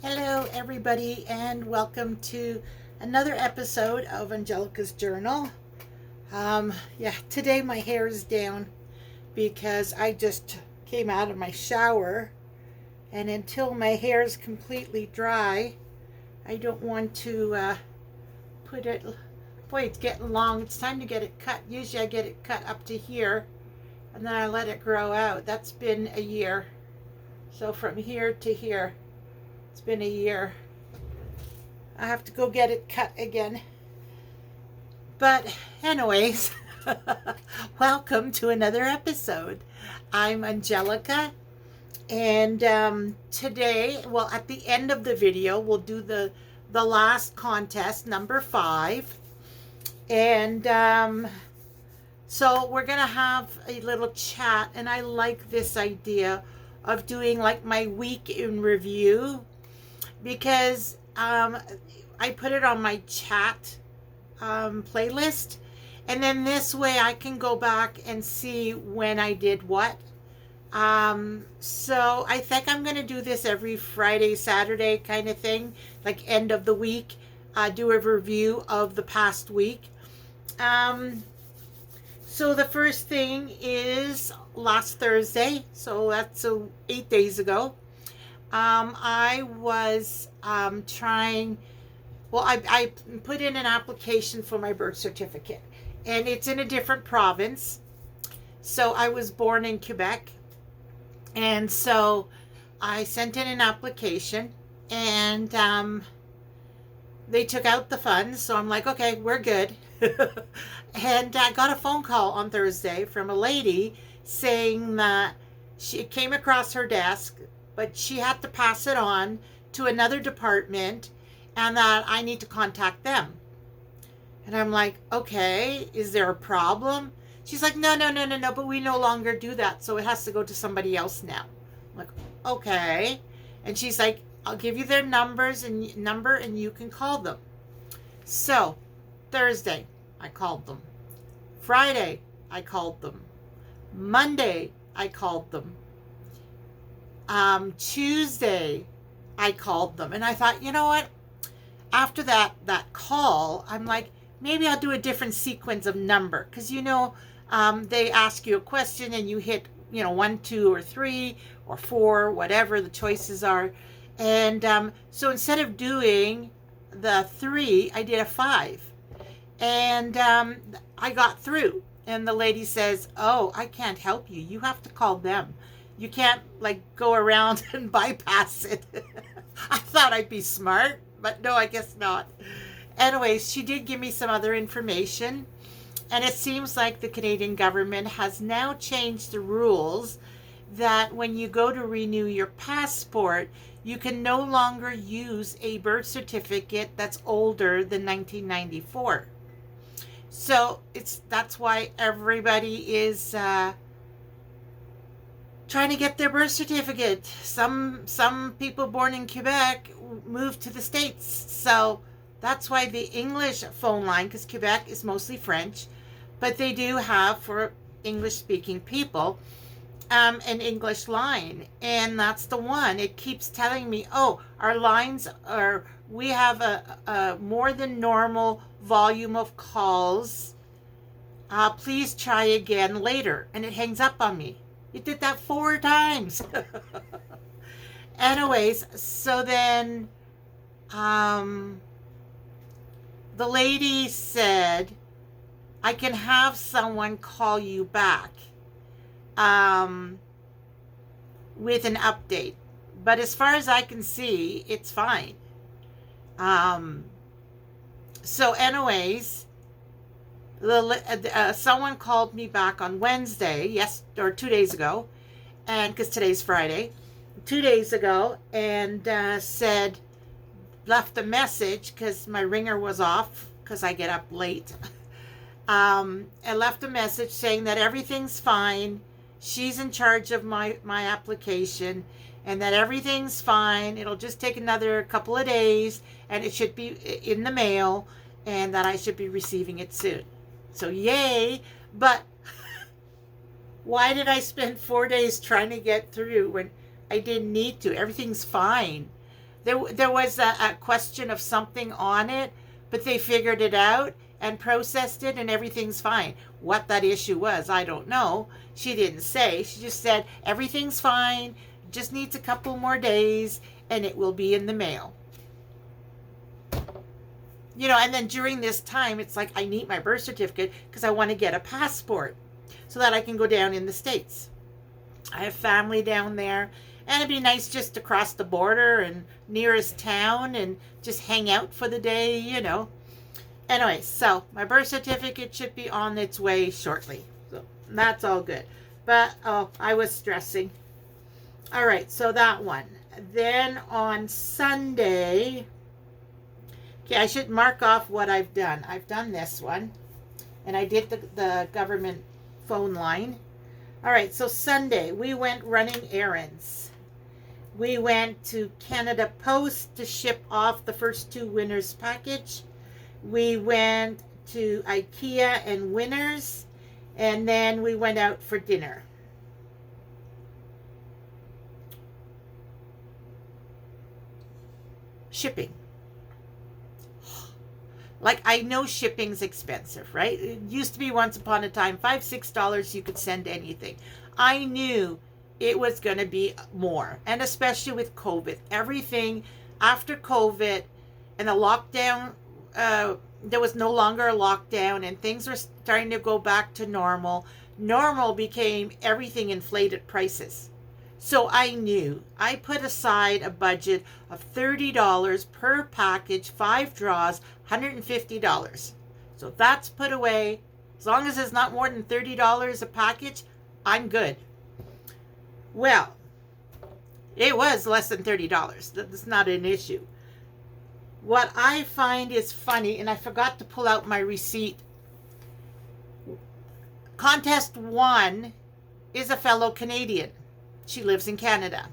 Hello, everybody, and welcome to another episode of Angelica's Journal. Today my hair is down because I just came out of my shower, and until my hair is completely dry, I don't want to put it. Boy, it's getting long. It's time to get it cut. Usually I get it cut up to here, and then I let it grow out. That's been a year. So from here to here. It's been a year. I have to go get it cut again. But anyways, welcome to another episode. I'm Angelica, and today, at the end of the video, we'll do the last contest, number 5. And so we're going to have a little chat, and I like this idea of doing like my week in review, because I put it on my chat playlist, and then this way I can go back and see when I did what. So I think I'm going to do this every Friday, Saturday kind of thing, like end of the week, do a review of the past week. So the first thing is last Thursday, so that's 8 days ago. I was I put in an application for my birth certificate, and it's in a different province. So I was born in Quebec, and so I sent in an application, and they took out the funds. So I'm like, okay, we're good. And I got a phone call on Thursday from a lady saying that it came across her desk, but she had to pass it on to another department, and that I need to contact them. And I'm like, okay, is there a problem? She's like, no, but we no longer do that, so it has to go to somebody else now. I'm like, okay. And she's like, I'll give you their number and you can call them. So Thursday, I called them. Friday, I called them. Monday, I called them. Tuesday, I called them, and I thought, you know what? After that call, I'm like, maybe I'll do a different sequence of number, because they ask you a question and you hit 1, 2, or 3, or 4, whatever the choices are, and so instead of doing the 3, I did a 5, and I got through, and the lady says, oh, I can't help you. You have to call them. You can't go around and bypass it. I thought I'd be smart, but no, I guess not. Anyways, she did give me some other information, and it seems like the Canadian government has now changed the rules that when you go to renew your passport, you can no longer use a birth certificate that's older than 1994. So that's why everybody is trying to get their birth certificate. Some people born in Quebec moved to the States, so that's why the English phone line, because Quebec is mostly French, but they do have, for English speaking people, an English line, and that's the one. It keeps telling me, oh, our lines we have a more than normal volume of calls, please try again later, and it hangs up on me. It did that 4 times. Anyways, so then the lady said, I can have someone call you back with an update. But as far as I can see, it's fine. So anyways, someone called me back on Wednesday, 2 days ago, and because today's Friday, 2 days ago, and left a message, because my ringer was off because I get up late. And left a message saying that everything's fine. She's in charge of my application, and that everything's fine. It'll just take another couple of days, and it should be in the mail, and that I should be receiving it soon. So yay. But why did I spend 4 days trying to get through when I didn't need to? Everything's fine. There was a question of something on it, but they figured it out and processed it, and everything's fine. What that issue was, I don't know. She didn't say. She just said everything's fine, just needs a couple more days, and it will be in the mail. And then during this time, it's like I need my birth certificate because I want to get a passport so that I can go down in the States. I have family down there, and it'd be nice just to cross the border and nearest town and just hang out for the day, Anyway, so my birth certificate should be on its way shortly. So that's all good. But, I was stressing. All right, so that one. Then on Sunday, okay, I should mark off what I've done. I've done this one, and I did the government phone line. All right, so Sunday, we went running errands. We went to Canada Post to ship off the first 2 Winners package. We went to IKEA and Winners, and then we went out for dinner. Shipping. Like, I know shipping's expensive, right? It used to be once upon a time, $5, $6 you could send anything. I knew it was going to be more, and especially with COVID. Everything after COVID and the lockdown, there was no longer a lockdown, and things were starting to go back to normal. Normal became everything inflated prices. So I knew. I put aside a budget of $30 per package, 5 draws, $150. So that's put away. As long as it's not more than $30 a package, I'm good. Well, it was less than $30. That's not an issue. What I find is funny, and I forgot to pull out my receipt. Contest 1 is a fellow Canadian. She lives in Canada.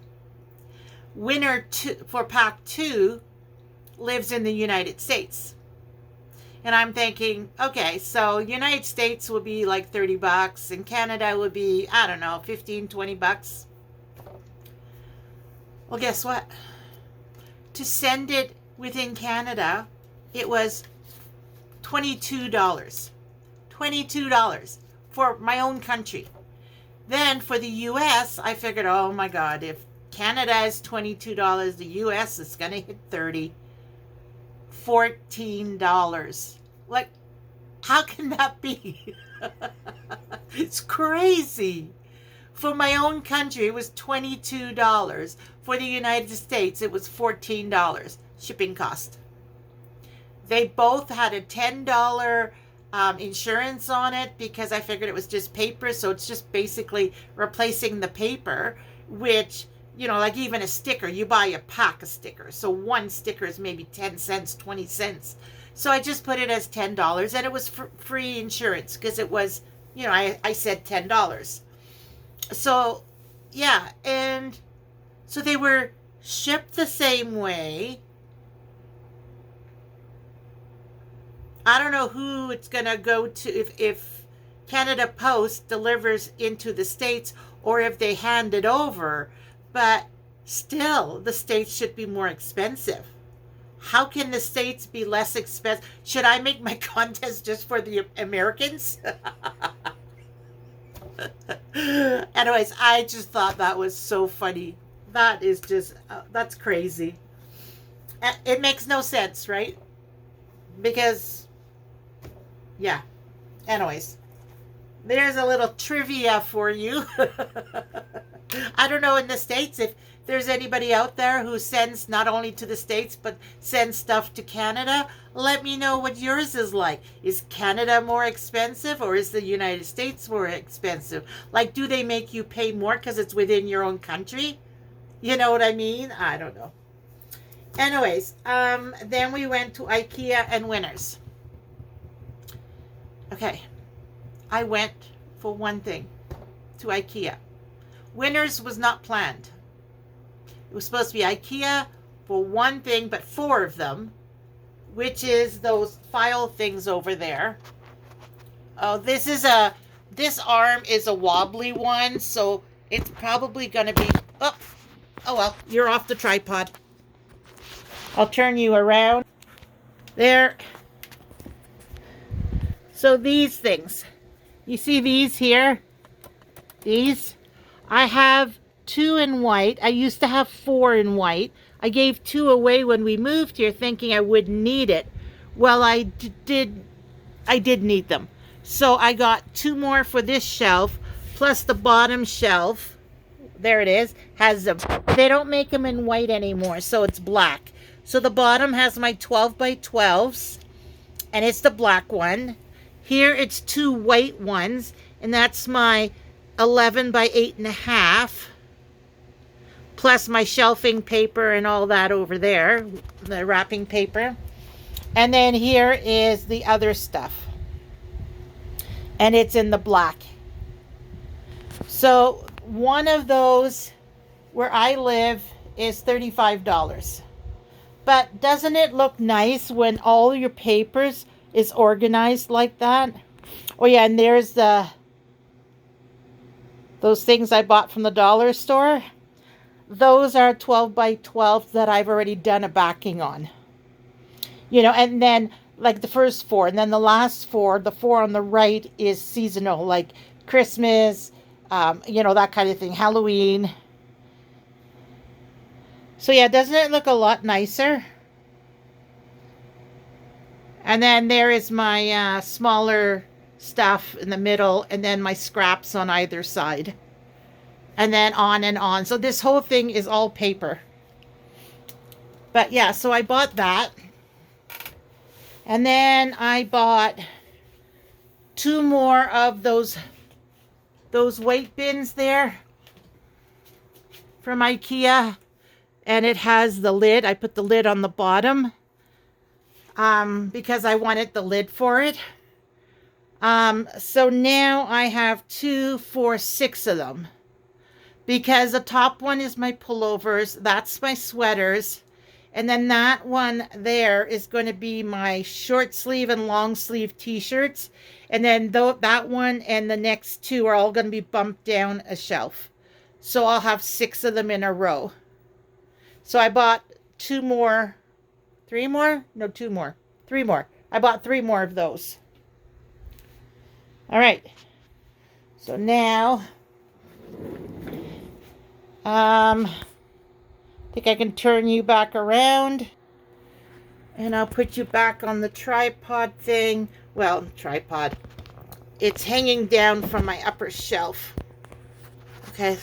Winner 2 for pack 2 lives in the United States. And I'm thinking, okay, so United States will be like $30, and Canada would be, I don't know, $15, $20. Well, guess what? To send it within Canada, it was $22. $22 for my own country. Then for the U.S., I figured, oh my God, if Canada is $22, the U.S. is going to hit 30. $14. Like, how can that be? It's crazy. For my own country, it was $22. For the United States, it was $14 shipping cost. They both had a $10 insurance on it because I figured it was just paper, so it's just basically replacing the paper, which, like even a sticker, you buy a pack of stickers, so one sticker is maybe 10 cents, 20 cents. So I just put it as $10, and it was free insurance because it was, I said $10. So, yeah, and so they were shipped the same way. I don't know who it's going to go to, if Canada Post delivers into the States or if they hand it over, but still, the States should be more expensive. How can the States be less expensive? Should I make my contest just for the Americans? Anyways, I just thought that was so funny. That is just, that's crazy. It makes no sense, right? Because, yeah. Anyways, there's a little trivia for you. I don't know in the States if there's anybody out there who sends not only to the States but sends stuff to Canada. Let me know what yours is like. Is Canada more expensive, or is the United States more expensive? Like, do they make you pay more because it's within your own country? You know what I mean? I don't know. Anyways, then we went to IKEA and Winners. Okay, I went for one thing to IKEA. Winners was not planned. It was supposed to be IKEA for one thing, but 4 of them, which is those file things over there. Oh, this arm is a wobbly one, so it's probably going to be, oh well, you're off the tripod. I'll turn you around. There. So these things. You see these here? These? I have 2 in white. I used to have 4 in white. I gave 2 away when we moved here thinking I wouldn't need it. Well, I did need them. So I got 2 more for this shelf, plus the bottom shelf. There it is. Has them. They don't make them in white anymore, so it's black. So the bottom has my 12 by 12s, and it's the black one. Here it's 2 white ones, and that's my 11 by 8.5, plus my shelving paper and all that over there, the wrapping paper. And then here is the other stuff, and it's in the black. So one of those where I live is $35. But doesn't it look nice when all your papers is organized like that? Oh yeah, and there's those things I bought from the dollar store. Those are 12 by 12 that I've already done a backing on. You know, and then like the first 4, and then the last 4, the 4 on the right is seasonal, like Christmas, you know, that kind of thing, Halloween. So yeah, doesn't it look a lot nicer? And then there is my smaller stuff in the middle, and then my scraps on either side. And then on and on. So this whole thing is all paper. But yeah, so I bought that. And then I bought 2 more of those weight bins there from IKEA. And it has the lid. I put the lid on the bottom because I wanted the lid for it. So now I have 2, 4, 6 of them. Because the top one is my pullovers. That's my sweaters. And then that one there is going to be my short sleeve and long sleeve t-shirts. And then that one and the next 2 are all going to be bumped down a shelf. So I'll have 6 of them in a row. So I bought 2 more. 3 more? No, 2 more. 3 more. I bought 3 more of those. All right. So now, I think I can turn you back around, and I'll put you back on the tripod thing. Well, tripod. It's hanging down from my upper shelf. Okay.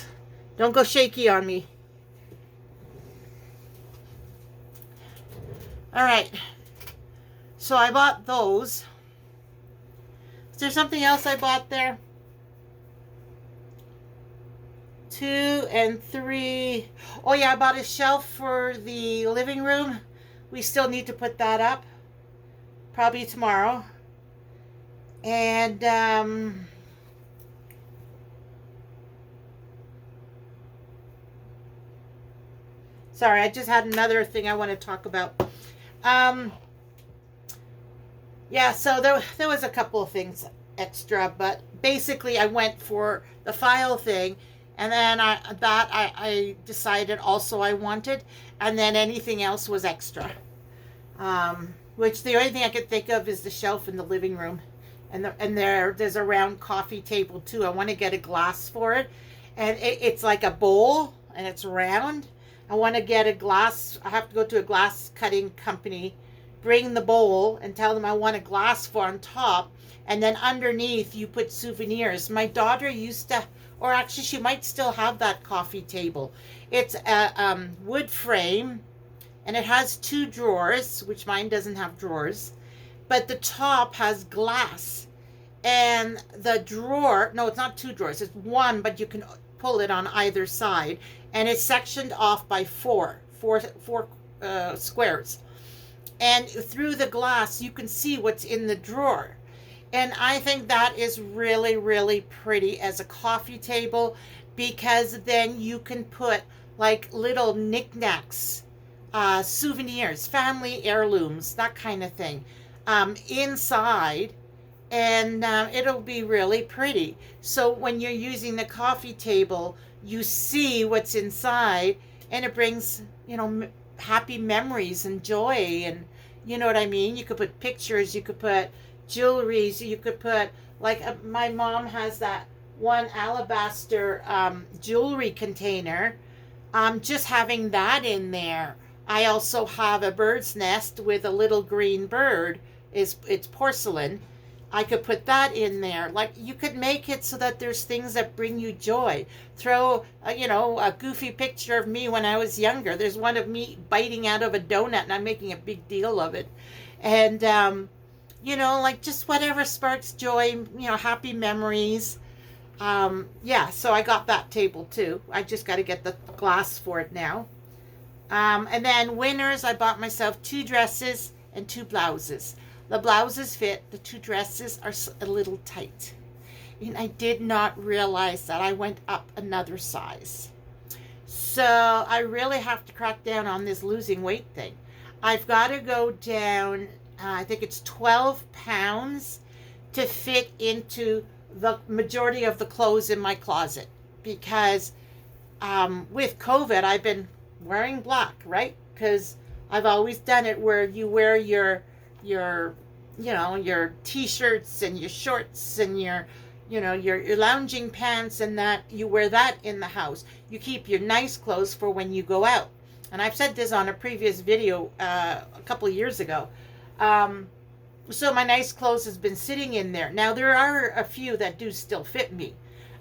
Don't go shaky on me. All right. So I bought those. Is there something else I bought there? 2 and 3. Oh yeah, I bought a shelf for the living room. We still need to put that up. Probably tomorrow. And sorry, I just had another thing I want to talk about. Yeah, so there was a couple of things extra, but basically I went for the file thing, and then I decided also I wanted, and then anything else was extra. Which the only thing I could think of is the shelf in the living room, and there's a round coffee table too. I want to get a glass for it, and it's like a bowl and it's round. I want to get a glass. I have to go to a glass cutting company, bring the bowl and tell them I want a glass for on top, and then underneath you put souvenirs. My daughter used to, or actually she might still have that coffee table. It's a wood frame, and it has 2 drawers, which mine doesn't have drawers, but the top has glass, and the drawer, no, it's not 2 drawers, it's 1, but you can pull it on either side, and it's sectioned off by 4 squares. And through the glass, you can see what's in the drawer. And I think that is really, really pretty as a coffee table, because then you can put like little knickknacks, souvenirs, family heirlooms, that kind of thing, inside. And it'll be really pretty. So when you're using the coffee table, you see what's inside, and it brings, happy memories and joy, and you know what I mean. You could put pictures, you could put jewelries, you could put like my mom has that one alabaster jewelry container. Just having that in there. I also have a bird's nest with a little green bird. It's porcelain. I could put that in there. Like, you could make it so that there's things that bring you joy. Throw, a goofy picture of me when I was younger. There's one of me biting out of a donut, and I'm making a big deal of it. And, like just whatever sparks joy, happy memories. So I got that table too. I just got to get the glass for it now. And then winners, I bought myself 2 dresses and 2 blouses. The blouses fit, the 2 dresses are a little tight. And I did not realize that I went up another size. So I really have to crack down on this losing weight thing. I've got to go down, I think it's 12 pounds to fit into the majority of the clothes in my closet. Because with COVID, I've been wearing black, right? Because I've always done it where you wear your t-shirts and your shorts and your lounging pants, and that you wear that in the house. You keep your nice clothes for when you go out. And I've said this on a previous video a couple of years ago. So my nice clothes has been sitting in there. Now there are a few that do still fit me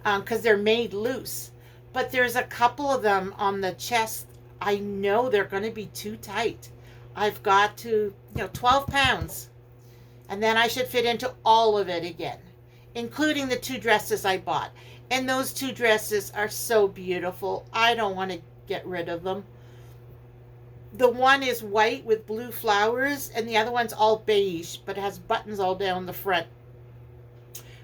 because they're made loose. But there's a couple of them on the chest. I know they're going to be too tight. I've got to, 12 pounds. And then I should fit into all of it again, including the 2 dresses I bought. And those 2 dresses are so beautiful. I don't want to get rid of them. The one is white with blue flowers, and the other one's all beige, but it has buttons all down the front.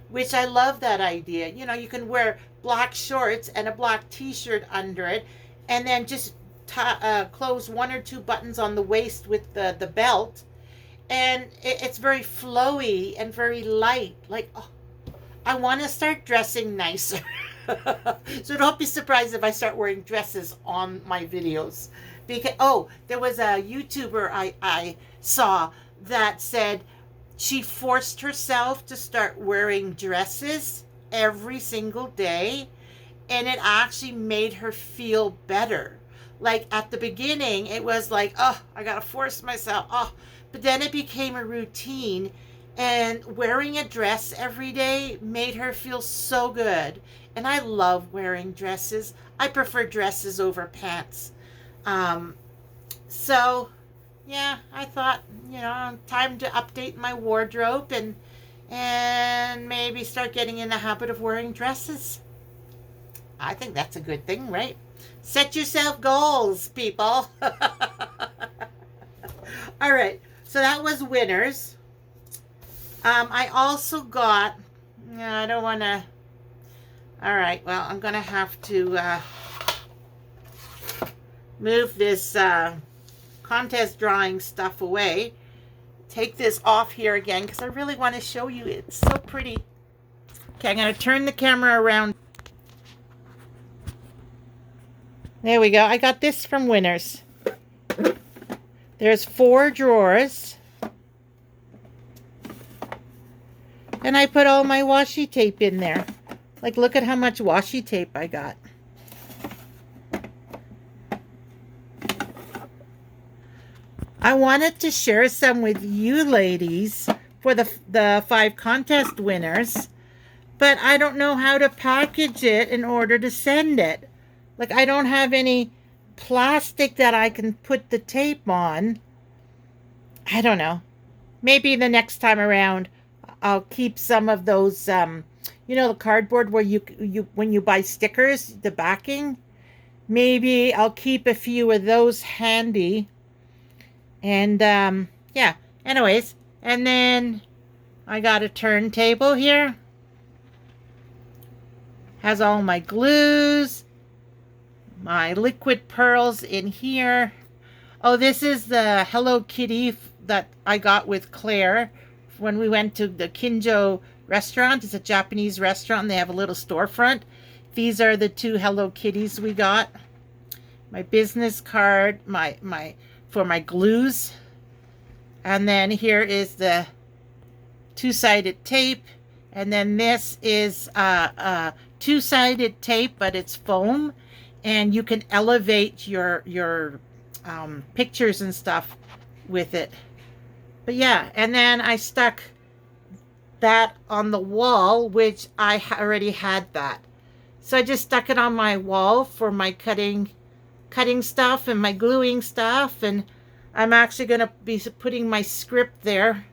Which I love that idea. You can wear black shorts and a black t-shirt under it, and then just close 1 or 2 buttons on the waist with the belt, and it's very flowy and very light. Like, I want to start dressing nicer. So don't be surprised if I start wearing dresses on my videos. Because there was a YouTuber I saw that said she forced herself to start wearing dresses every single day, and it actually made her feel better. Like, at the beginning, it was like, I gotta force myself. But then it became a routine, and wearing a dress every day made her feel so good. And I love wearing dresses. I prefer dresses over pants. So, yeah, I thought, time to update my wardrobe and maybe start getting in the habit of wearing dresses. I think that's a good thing, right? Set yourself goals, people. All right. So that was winners. I also got, I don't want to, all right, well, I'm going to have to move this contest drawing stuff away. Take this off here again because I really want to show you. It's so pretty. Okay, I'm going to turn the camera around. There we go. I got this from Winners. There's 4 drawers. And I put all my washi tape in there. Like, look at how much washi tape I got. I wanted to share some with you ladies for the 5 contest winners. But I don't know how to package it in order to send it. Like, I don't have any plastic that I can put the tape on. I don't know. Maybe the next time around, I'll keep some of those, the cardboard where you when you buy stickers, the backing. Maybe I'll keep a few of those handy. And, yeah. Anyways, and then I got a turntable here. Has all my glues. My liquid pearls in here. Oh, this is the Hello Kitty that I got with Claire when we went to the Kinjo restaurant. It's a Japanese restaurant, and they have a little storefront. These are the 2 Hello Kitties we got. my business card, for my glues. And then here is the two-sided tape. And then this is two-sided tape, but it's foam. And you can elevate your pictures and stuff with it. But yeah, and then I stuck that on the wall, which I already had that. So I just stuck it on my wall for my cutting stuff and my gluing stuff. And I'm actually going to be putting my script there.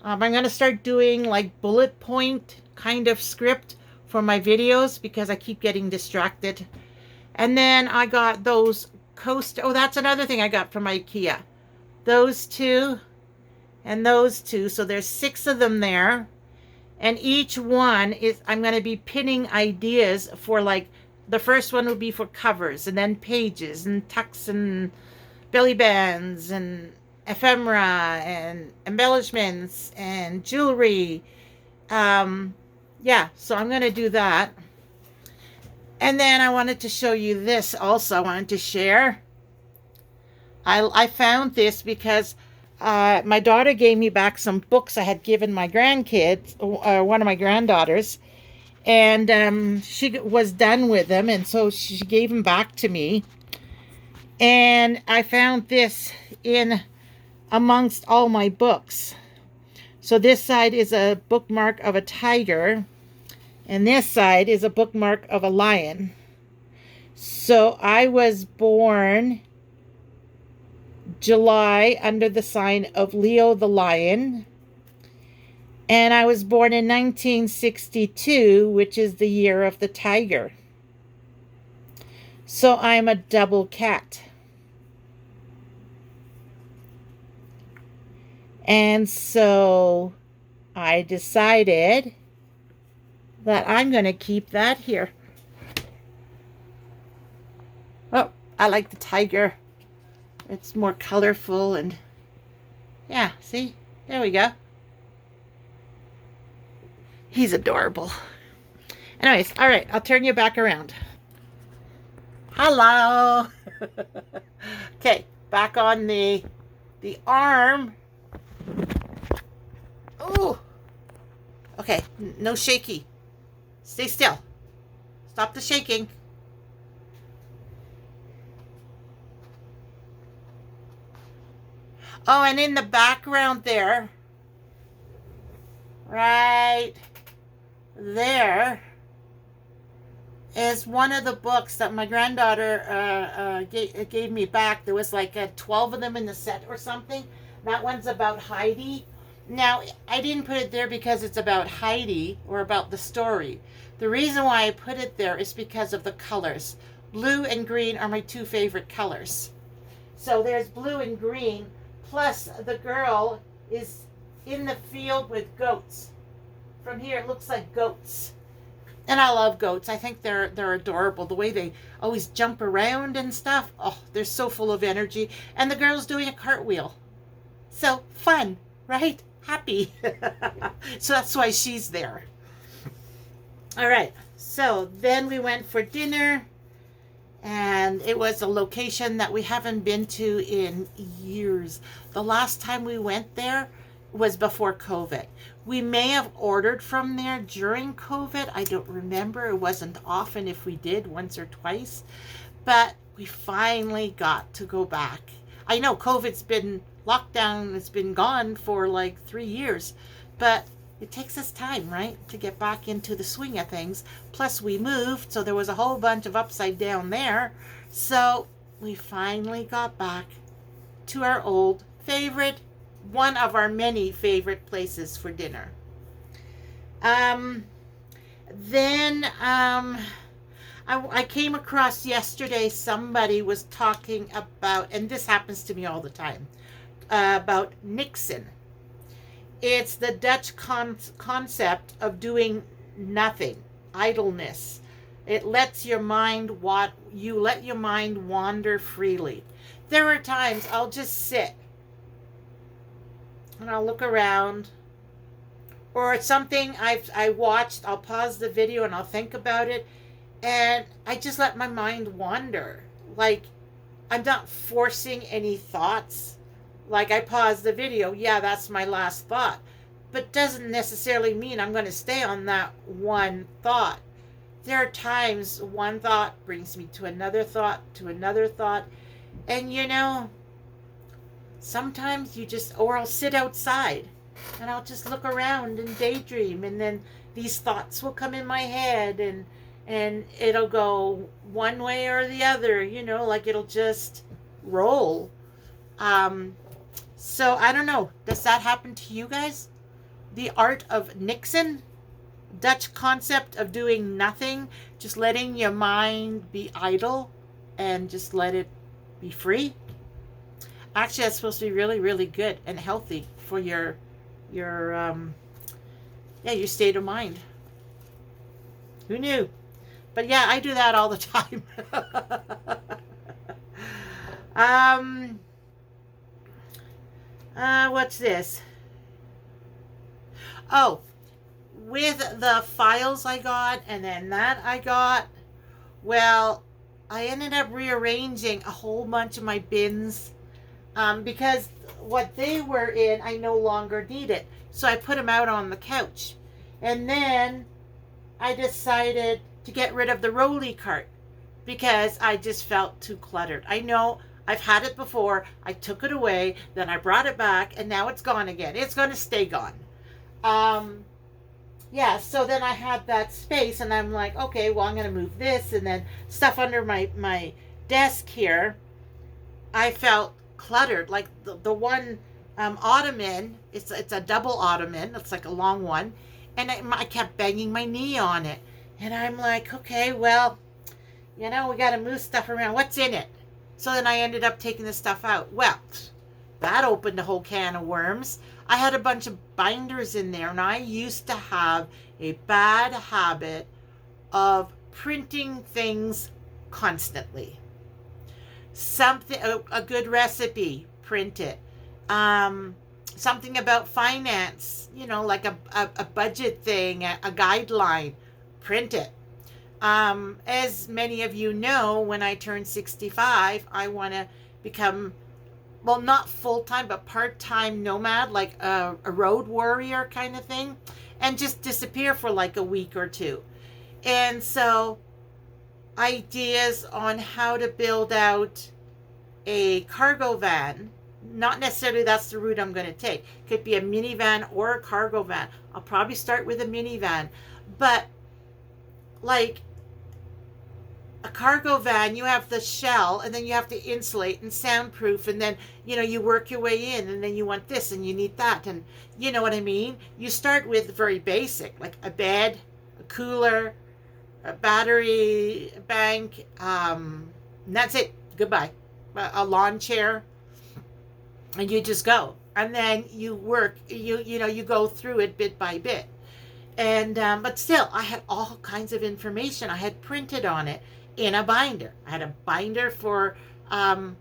I'm going to start doing like bullet point kind of script for my videos because I keep getting distracted. And then I got those coasters. Oh, that's another thing I got from IKEA. Those two and those two. So there's 6 of them there. And each one is, I'm going to be pinning ideas for, like, the first one will be for covers, and then pages and tucks and belly bands and ephemera and embellishments and jewelry. Yeah, so I'm going to do that. And then I wanted to show you this also. I wanted to share. I found this because my daughter gave me back some books I had given my grandkids, one of my granddaughters, and she was done with them, and so she gave them back to me. And I found this in amongst all my books. So this side is a bookmark of a tiger, and this side is a bookmark of a lion. So I was born July under the sign of Leo the Lion. And I was born in 1962, which is the year of the tiger. So I'm a double cat. And so I decided that I'm going to keep that here. Oh, I like the tiger. It's more colorful and yeah, see? There we go. He's adorable. Anyways, all right, I'll turn you back around. Hello. Okay, back on the arm. Ooh. Okay, no shaky. Stay still. Stop the shaking. Oh, and in the background there, right there, is one of the books that my granddaughter gave me back. There was like 12 of them in the set or something. That one's about Heidi. Now, I didn't put it there because it's about Heidi or about the story. The reason why I put it there is because of the colors. Blue and green are my 2 favorite colors. So there's blue and green. Plus, the girl is in the field with goats. From here, it looks like goats. And I love goats. I think they're adorable. The way they always jump around and stuff. Oh, they're so full of energy. And the girl's doing a cartwheel. So, fun, right? Happy. So that's why she's there. All right. So, then we went for dinner. And it was a location that we haven't been to in years. The last time we went there was before COVID. We may have ordered from there during COVID. I don't remember. It wasn't often if we did, once or twice. But we finally got to go back. I know COVID's been locked down. It's been gone for like 3 years. But it takes us time, right, to get back into the swing of things. Plus, we moved, so there was a whole bunch of upside down there. So we finally got back to our old favorite, one of our many favorite places for dinner. Then I came across yesterday, somebody was talking about, and this happens to me all the time, about Nixon. It's the Dutch concept of doing nothing, idleness. It lets your mind you let your mind wander freely. There are times I'll just sit and I'll look around, or it's something I watched. I'll pause the video and I'll think about it, and I just let my mind wander. Like, I'm not forcing any thoughts. Like I pause the video, yeah, that's my last thought. But doesn't necessarily mean I'm going to stay on that one thought. There are times one thought brings me to another thought, to another thought. And sometimes you just, or I'll sit outside and I'll just look around and daydream. And then these thoughts will come in my head, and it'll go one way or the other, like it'll just roll. So I don't know. Does that happen to you guys? The art of Nixon, Dutch concept of doing nothing, just letting your mind be idle and just let it be free. Actually, that's supposed to be really, really good and healthy for your your state of mind. Who knew? But yeah, I do that all the time. What's this? Oh, with the files I got and then that I got, well, I ended up rearranging a whole bunch of my bins, because what they were in I no longer needed. So I put them out on the couch. And then I decided to get rid of the rolly cart because I just felt too cluttered. I know I've had it before. I took it away, then I brought it back, and now it's gone again. It's going to stay gone. Yeah, so then I had that space, and I'm like, okay, well, I'm going to move this, and then stuff under my desk here. I felt cluttered. Like the one ottoman, it's a double ottoman. It's like a long one, and I kept banging my knee on it. And I'm like, okay, well, we got to move stuff around. What's in it? So then I ended up taking the stuff out. Well, that opened a whole can of worms. I had a bunch of binders in there, and I used to have a bad habit of printing things constantly. Something, a good recipe, print it. Something about finance, like a budget thing, a guideline, print it. As many of you know, when I turn 65, I want to become, well, not full-time, but part-time nomad, like a road warrior kind of thing, and just disappear for like a week or two. And so ideas on how to build out a cargo van, not necessarily that's the route I'm going to take. Could be a minivan or a cargo van. I'll probably start with a minivan. But like a cargo van, you have the shell, and then you have to insulate and soundproof, and then you work your way in, and then you want this and you need that, and you know what I mean. You start with very basic, like a bed, a cooler, a battery bank, and that's it. Goodbye. A lawn chair, and you just go, and then you work. You go through it bit by bit. And but still, I had all kinds of information I had printed on it in a binder. I had a binder for van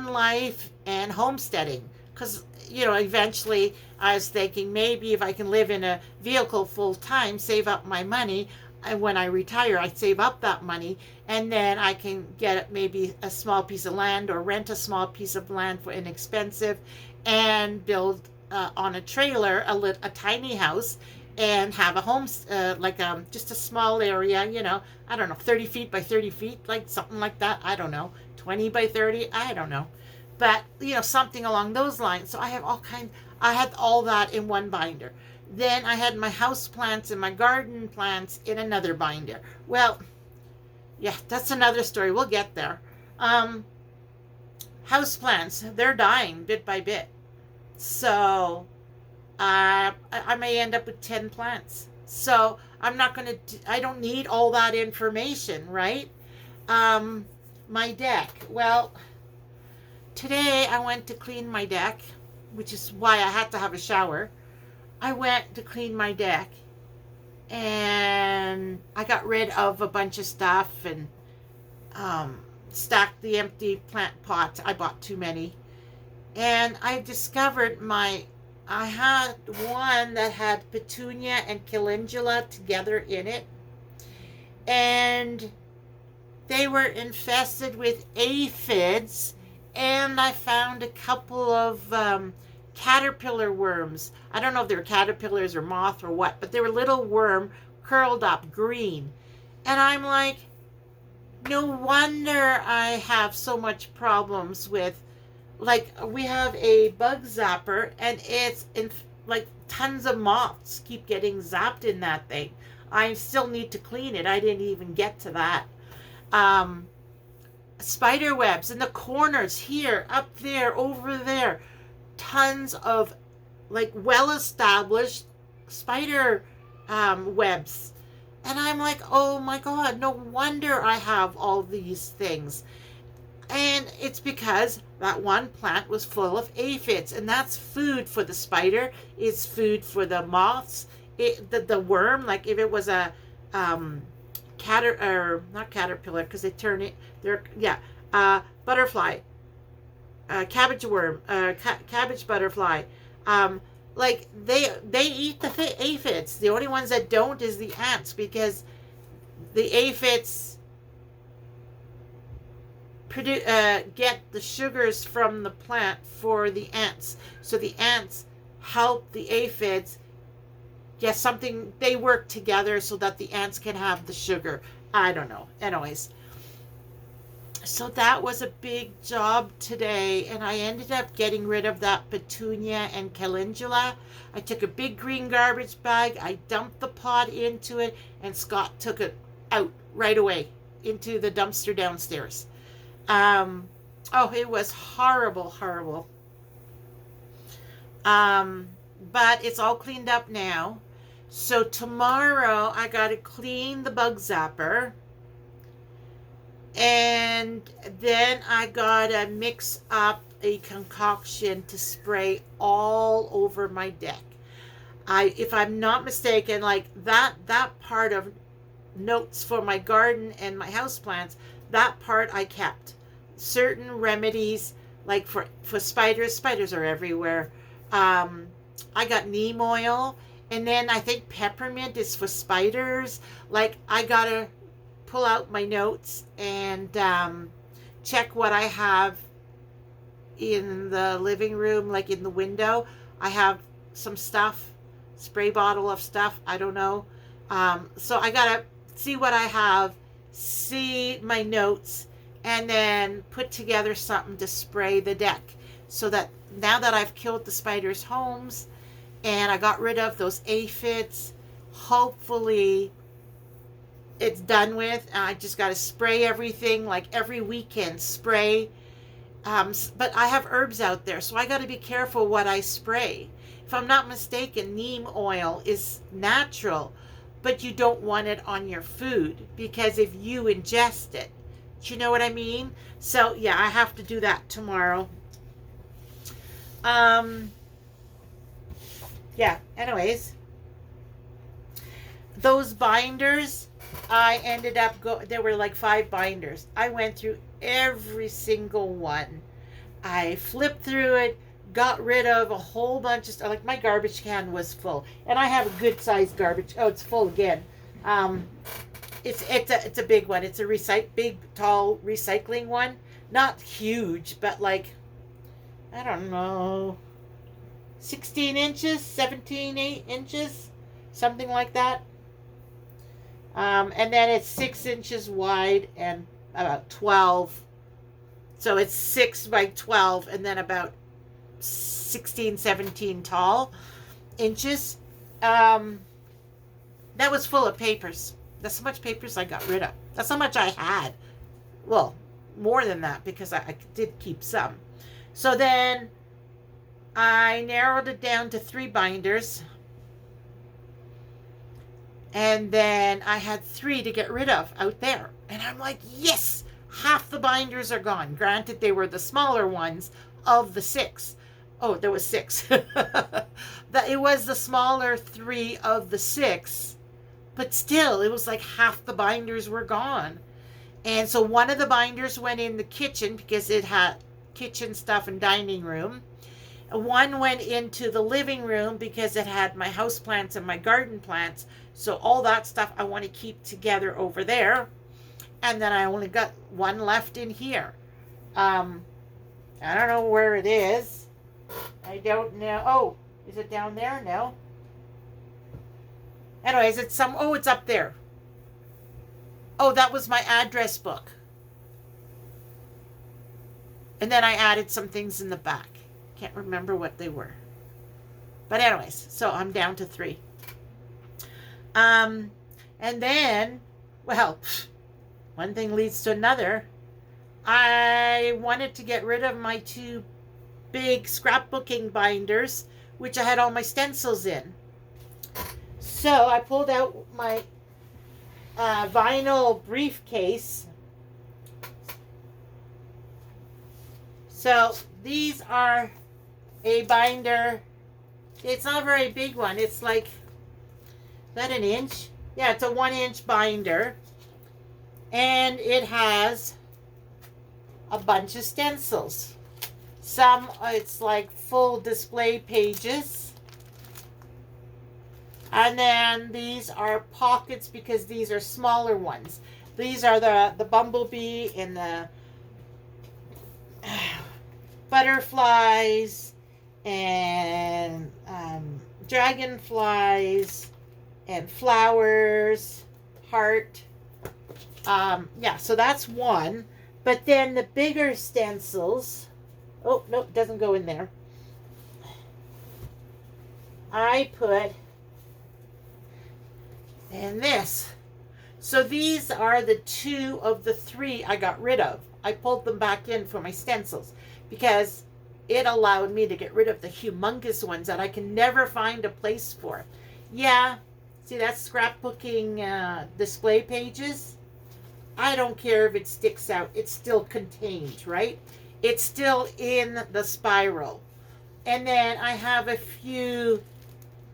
life and homesteading, because eventually I was thinking maybe if I can live in a vehicle full time, save up my money, and when I retire I save up that money, and then I can get maybe a small piece of land or rent a small piece of land for inexpensive and build on a trailer a tiny house and have a home, like just a small area, I don't know, 30 feet by 30 feet, like something like that. I don't know, 20 by 30, I don't know, but something along those lines. So I had all that in one binder. Then I had my house plants and my garden plants in another binder. Well, yeah, that's another story. We'll get there. House plants, they're dying bit by bit. So I may end up with 10 plants. So I'm not going to, I don't need all that information, right? My deck. Well, today I went to clean my deck, which is why I had to have a shower. I went to clean my deck, and I got rid of a bunch of stuff and stacked the empty plant pots. I bought too many. And I discovered I had one that had petunia and calendula together in it. And they were infested with aphids, and I found a couple of caterpillar worms. I don't know if they were caterpillars or moth or what, but they were little worm curled up green. And I'm like, no wonder I have so much problems with, like, we have a bug zapper, and it's in, like, tons of moths keep getting zapped in that thing. I still need to clean it. I didn't even get to that. um, Spider webs in the corners, here, up there, over there. Tons of, like, well established spider webs. And I'm like, oh my God, no wonder I have all these things. And it's because that one plant was full of aphids, and that's food for the spider, it's food for the moths, the worm. Like if it was a or not caterpillar, because they turn it, they're, yeah, butterfly, cabbage worm, cabbage butterfly, like they eat the aphids. The only ones that don't is the ants, because the aphids get the sugars from the plant for the ants. So the ants help the aphids. Yes, something, they work together so that the ants can have the sugar. I don't know. Anyways, so that was a big job today, and I ended up getting rid of that petunia and calendula. I took a big green garbage bag, I dumped the pot into it, and Scott took it out right away into the dumpster downstairs. Oh, it was horrible, horrible. But it's all cleaned up now. So tomorrow I gotta clean the bug zapper, and then I gotta mix up a concoction to spray all over my deck. If I'm not mistaken, like that part of notes for my garden and my houseplants, that part I kept. Certain remedies, like for spiders. Spiders are everywhere. I got neem oil, and then I think peppermint is for spiders. Like, I gotta pull out my notes and check what I have in the living room, like in the window. I have some stuff, spray bottle of stuff, I don't know. So I gotta see what I have, see my notes, and then put together something to spray the deck, so that now that I've killed the spiders' homes and I got rid of those aphids, hopefully it's done with. I just got to spray everything, like every weekend spray. But I have herbs out there, so I got to be careful what I spray. If I'm not mistaken, neem oil is natural, but you don't want it on your food, because if you ingest it, do you know what I mean? So yeah, I have to do that tomorrow. Yeah, anyways, those binders, I ended up there were like 5 binders. I went through every single one. I flipped through it, got rid of a whole bunch of stuff. Like, my garbage can was full, and I have a good sized garbage. Oh, it's full again. It's a big one. It's a big tall recycling one. Not huge, but like, I don't know, 16 inches, 17 inches, something like that. And then it's 6 inches wide and about 12. So it's 6 by 12, and then about 16, 17 tall inches. That was full of papers. That's how much papers I got rid of. That's how much I had. Well, more than that, because I did keep some. So then I narrowed it down to 3 binders. And then I had 3 to get rid of out there. And I'm like, yes, half the binders are gone. Granted, they were the smaller ones of the 6. Oh, there was 6. It was the smaller 3 of the 6. But still, it was like half the binders were gone. And so one of the binders went in the kitchen, because it had kitchen stuff and dining room. One went into the living room because it had my house plants and my garden plants. So all that stuff I want to keep together over there. And then I only got one left in here. I don't know where it is. I don't know. Oh, is it down there? No. Anyways, it's it's up there. Oh, that was my address book. And then I added some things in the back. Can't remember what they were. But anyways, so I'm down to 3. And then, well, one thing leads to another. I wanted to get rid of my 2 big scrapbooking binders, which I had all my stencils in. So I pulled out my vinyl briefcase. So these are a binder. It's not a very big one. It's like, is that an inch? Yeah, it's a 1-inch binder. And it has a bunch of stencils. Some, it's like full display pages. And then these are pockets because these are smaller ones. These are the bumblebee and the butterflies and dragonflies and flowers, heart. Yeah, so that's one. But then the bigger stencils, oh, no, it doesn't go in there. I put in this. So these are the 2 of the 3 I got rid of. I pulled them back in for my stencils because it allowed me to get rid of the humongous ones that I can never find a place for. Yeah, see that scrapbooking display pages? I don't care if it sticks out. It's still contained, right? It's still in the spiral. And then I have a few,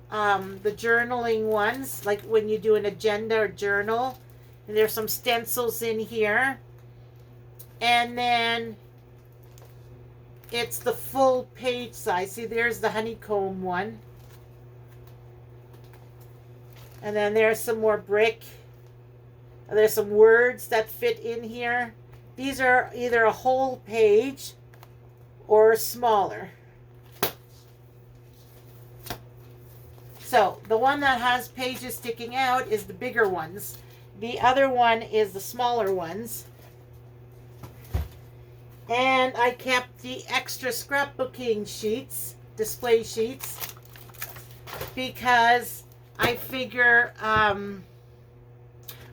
the journaling ones, like when you do an agenda or journal. And there's some stencils in here. And then it's the full page size. See, there's the honeycomb one. And then there's some more brick. There's some words that fit in here. These are either a whole page or smaller. So the one that has pages sticking out is the bigger ones. The other one is the smaller ones. And I kept the extra scrapbooking sheets, display sheets, because I figure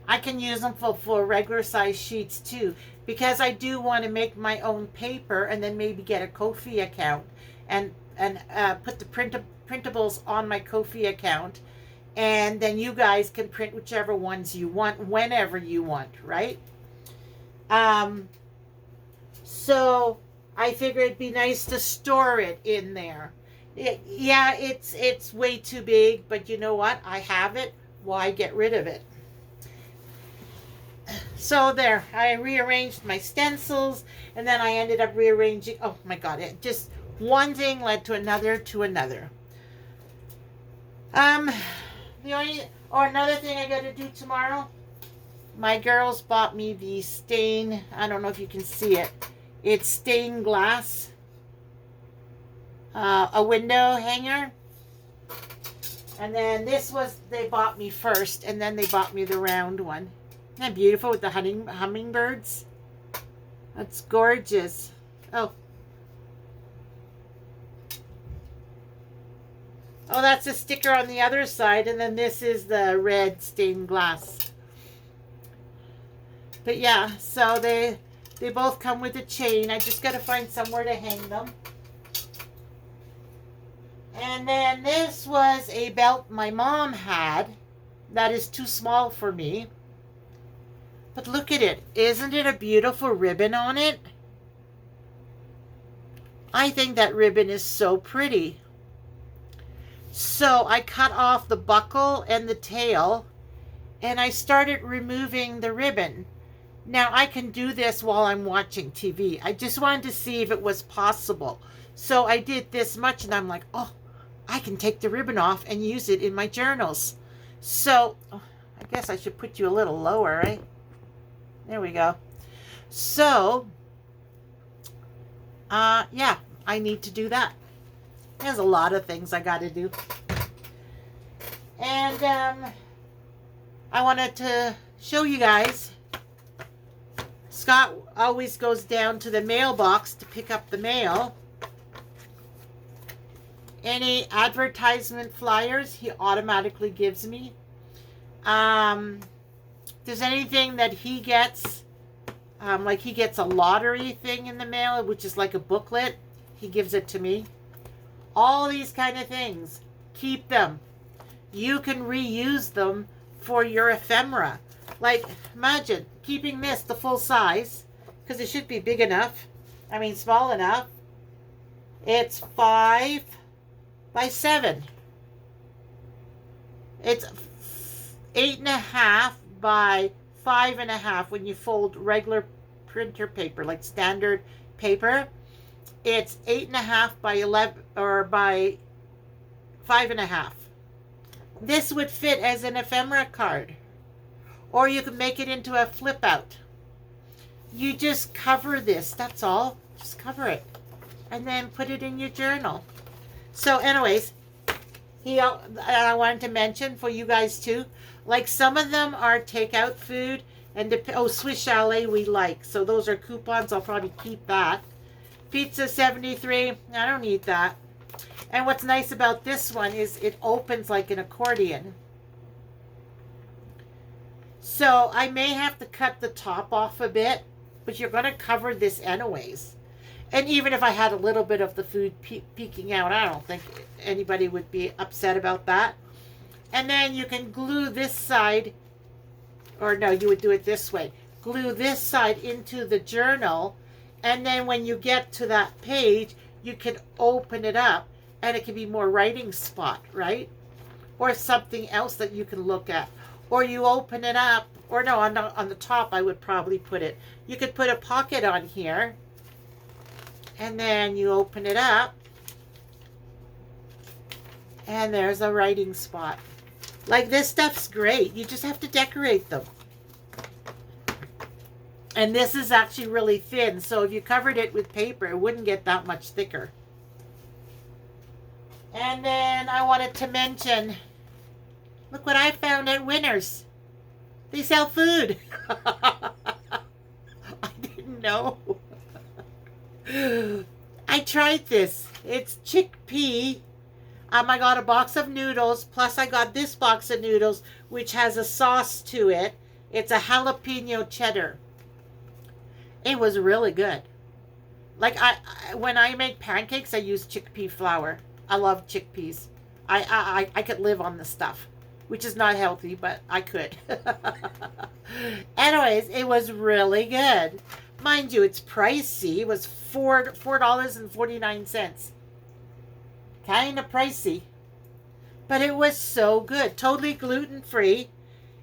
I can use them for regular size sheets too, because I do want to make my own paper and then maybe get a Ko-fi account and put the printables on my Ko-fi account, and then you guys can print whichever ones you want whenever you want, right? So I figured it'd be nice to store it in there. Yeah, it's way too big, but you know what? I have it. Why get rid of it? So there, I rearranged my stencils, and then I ended up rearranging. Oh my God! It just one thing led to another to another. Another thing I got to do tomorrow. My girls bought me the stain. I don't know if you can see it. It's stained glass. A window hanger. And then this was, they bought me first, and then they bought me the round one. Isn't that beautiful with the hummingbirds? That's gorgeous. Oh, that's a sticker on the other side, and then this is the red stained glass. But yeah, so they both come with a chain. I just got to find somewhere to hang them. And then this was a belt my mom had that is too small for me. But look at it. Isn't it a beautiful ribbon on it? I think that ribbon is so pretty. So I cut off the buckle and the tail, and I started removing the ribbon. Now I can do this while I'm watching TV. I just wanted to see if it was possible. So I did this much, and I'm like, oh, I can take the ribbon off and use it in my journals. So I guess I should put you a little lower, right? There we go. So, yeah, I need to do that. There's a lot of things I got to do. And I wanted to show you guys. Scott always goes down to the mailbox to pick up the mail. Any advertisement flyers, he automatically gives me. If there's anything that he gets, like he gets a lottery thing in the mail, which is like a booklet, he gives it to me. All these kind of things, keep them. You can reuse them for your ephemera. Like, imagine keeping this the full size, because it should be big enough. I mean, small enough. It's 5 by 7. It's 8.5 by 5.5 when you fold regular printer paper, like standard paper. It's 8.5 by 11 or by 5.5. This would fit as an ephemera card. Or you could make it into a flip out. You just cover this, that's all. Just cover it. And then put it in your journal. So anyways, I wanted to mention for you guys too, like some of them are takeout food, and Swiss Chalet we like. So those are coupons, I'll probably keep that. Pizza 73, I don't need that. And what's nice about this one is it opens like an accordion. So I may have to cut the top off a bit, but you're going to cover this anyways. And even if I had a little bit of the food peeking out, I don't think anybody would be upset about that. And then you can glue this side, or no, you would do it this way. Glue this side into the journal, and then when you get to that page, you can open it up, and it can be more writing spot, right? Or something else that you can look at. Or you open it up, or no, on the top I would probably put it. You could put a pocket on here, and then you open it up, and there's a writing spot. Like, this stuff's great. You just have to decorate them. And this is actually really thin, so if you covered it with paper, it wouldn't get that much thicker. And then I wanted to mention, look what I found at Winners. They sell food. I didn't know. I tried this. It's chickpea. I got a box of noodles, plus I got this box of noodles, which has a sauce to it. It's a jalapeno cheddar. It was really good. Like, when I make pancakes, I use chickpea flour. I love chickpeas. I could live on this stuff, which is not healthy, but I could. Anyways, it was really good. Mind you, it's pricey. It was $4.49. Kind of pricey. But it was so good. Totally gluten-free.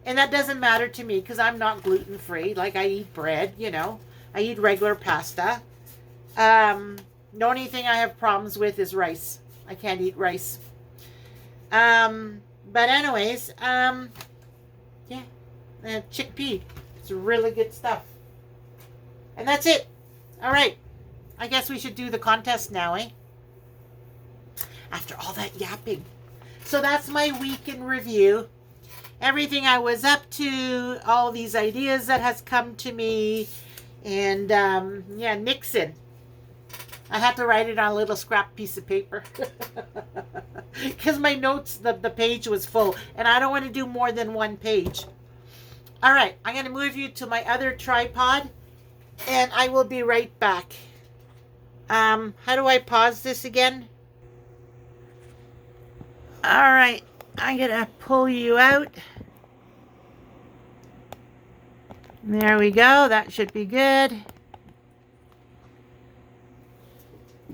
And that doesn't matter to me because I'm not gluten-free. Like, I eat bread, you know. I eat regular pasta. The only thing I have problems with is rice. I can't eat rice. But anyways, yeah. Chickpea. It's really good stuff. And that's it. All right. I guess we should do the contest now, eh? After all that yapping. So that's my week in review. Everything I was up to, all these ideas that has come to me, and yeah, Nixon. I had to write it on a little scrap piece of paper because my notes, the page was full, and I don't want to do more than one page. All right, I'm going to move you to my other tripod, and I will be right back. How do I pause this again? All right, I'm going to pull you out. There we go. That should be good.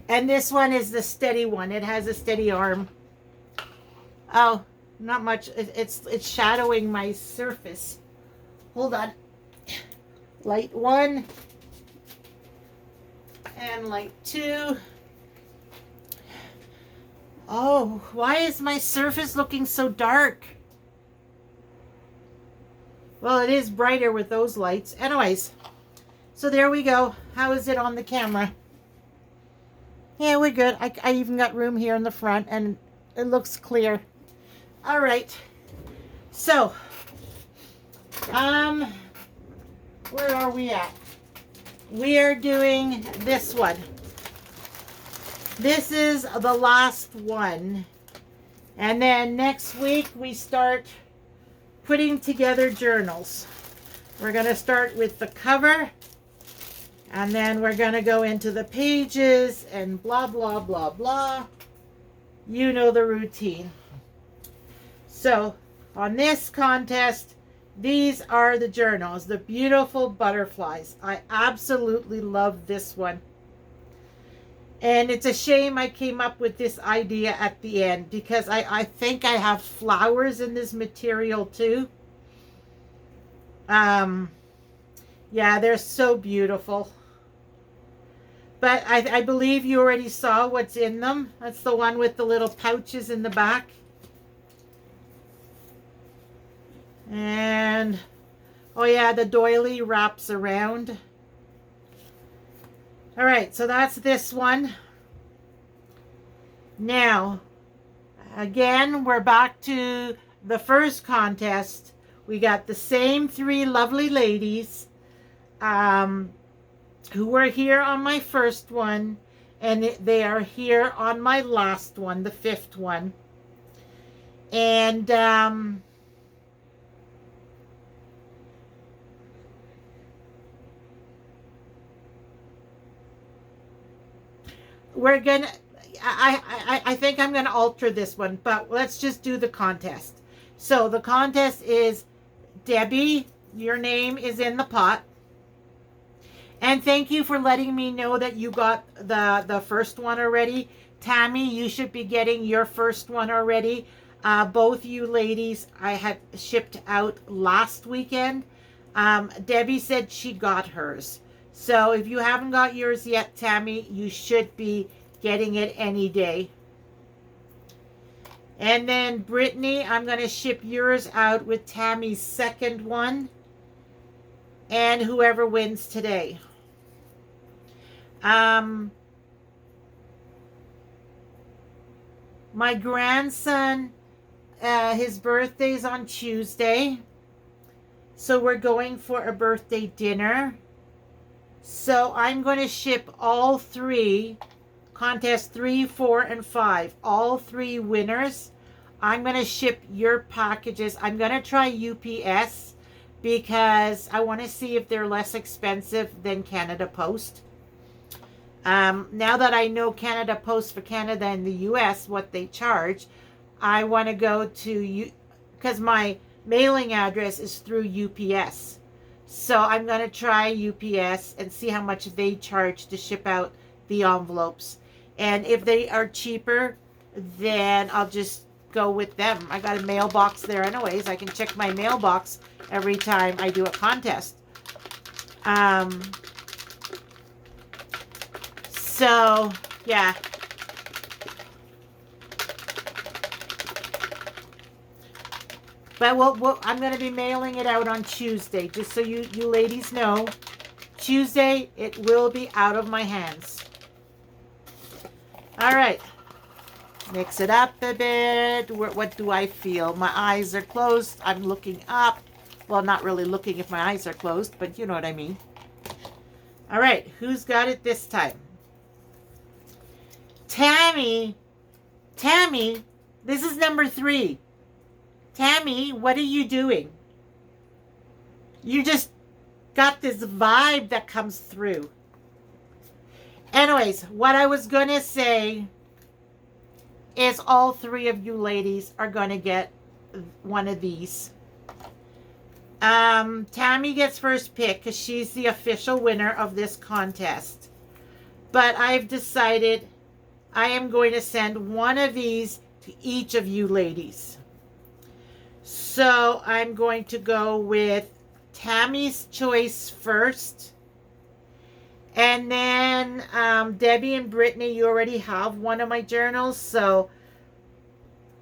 And this one is the steady one. It has a steady arm. Oh, not much. It's shadowing my surface. Hold on. Light 1. And light 2. Oh, why is my surface looking so dark? Well, it is brighter with those lights. Anyways, so there we go. How is it on the camera? Yeah, we're good. I even got room here in the front, and it looks clear. All right. So, where are we at? We are doing this one. This is the last one. And then next week we start putting together journals. We're going to start with the cover, and then we're going to go into the pages and blah, blah, blah, blah. You know the routine. So, on this contest, these are the journals, the beautiful butterflies. I absolutely love this one. And it's a shame I came up with this idea at the end, because I think I have flowers in this material too. Yeah, they're so beautiful. But I believe you already saw what's in them. That's the one with the little pouches in the back. And, oh yeah, the doily wraps around. All right, so that's this one. Now, again, we're back to the first contest. We got the same three lovely ladies who were here on my first one, and they are here on my last one, the fifth one. And we're gonna, I think I'm gonna alter this one, but let's just do the contest. So the contest is, Debbie, your name is in the pot. And thank you for letting me know that you got the first one already. Tammy, you should be getting your first one already. Both you ladies I had shipped out last weekend. Debbie said she got hers. So if you haven't got yours yet, Tammy, you should be getting it any day. And then Brittany, I'm going to ship yours out with Tammy's second one. And whoever wins today. My grandson, his birthday's on Tuesday. So we're going for a birthday dinner. So I'm going to ship all three, contest 3, 4, and 5, all three winners. I'm going to ship your packages. I'm going to try UPS because I want to see if they're less expensive than Canada Post. Now that I know Canada Post for Canada and the US, what they charge, I want to go to, because my mailing address is through UPS. So I'm going to try UPS and see how much they charge to ship out the envelopes. And if they are cheaper, then I'll just go with them. I got a mailbox there anyways. I can check my mailbox every time I do a contest. So, yeah. But I'm going to be mailing it out on Tuesday, just so you ladies know. Tuesday, it will be out of my hands. All right. Mix it up a bit. What do I feel? My eyes are closed. I'm looking up. Well, not really looking if my eyes are closed, but you know what I mean. All right. Who's got it this time? Tammy. Tammy, this is number 3. Tammy, what are you doing? You just got this vibe that comes through. Anyways, what I was going to say is all 3 of you ladies are going to get one of these. Tammy gets first pick because she's the official winner of this contest. But I've decided I am going to send one of these to each of you ladies. So I'm going to go with Tammy's choice first. And then Debbie and Brittany, you already have one of my journals. So,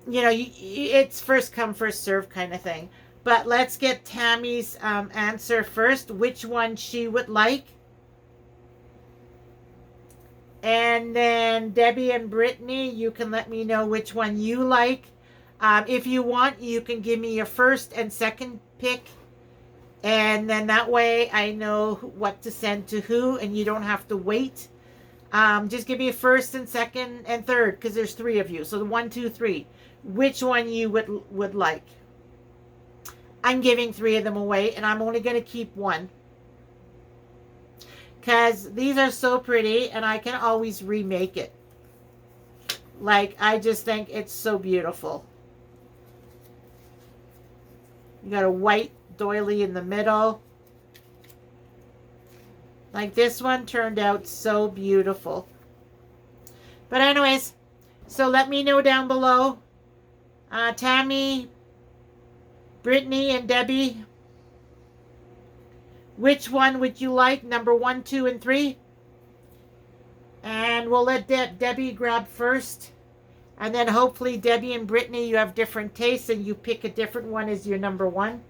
you know, it's first come, first serve kind of thing. But let's get Tammy's answer first, which one she would like. And then Debbie and Brittany, you can let me know which one you like. If you want, you can give me your first and second pick. And then that way I know what to send to who, and you don't have to wait. Just give me a first and second and third, because there's 3 of you. So the 1, 2, 3. Which one you would like. I'm giving 3 of them away, and I'm only going to keep 1. Because these are so pretty, and I can always remake it. Like, I just think it's so beautiful. You got a white doily in the middle. Like, this one turned out so beautiful. But anyways, so let me know down below. Tammy, Brittany, and Debbie, which one would you like? Number 1, 2, and 3. And we'll let Debbie grab first. And then hopefully Debbie and Brittany, you have different tastes and you pick a different one as your number 1.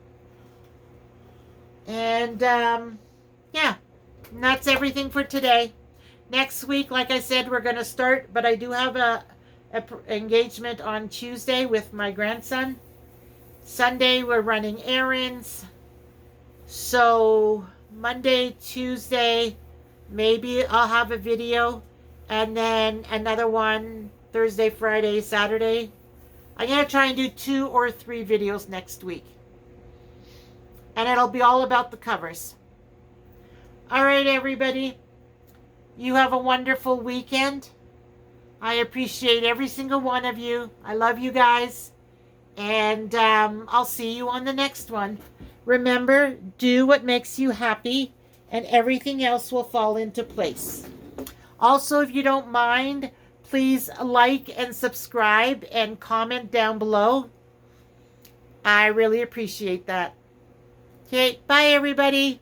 And yeah, and that's everything for today. Next week, like I said, we're going to start, but I do have a engagement on Tuesday with my grandson. Sunday, we're running errands. So Monday, Tuesday, maybe I'll have a video. And then another one Thursday, Friday, Saturday. I'm going to try and do 2 or 3 videos next week. And it'll be all about the covers. All right, everybody. You have a wonderful weekend. I appreciate every single one of you. I love you guys. And I'll see you on the next one. Remember, do what makes you happy, and everything else will fall into place. Also, if you don't mind, please like and subscribe and comment down below. I really appreciate that. Okay, bye everybody.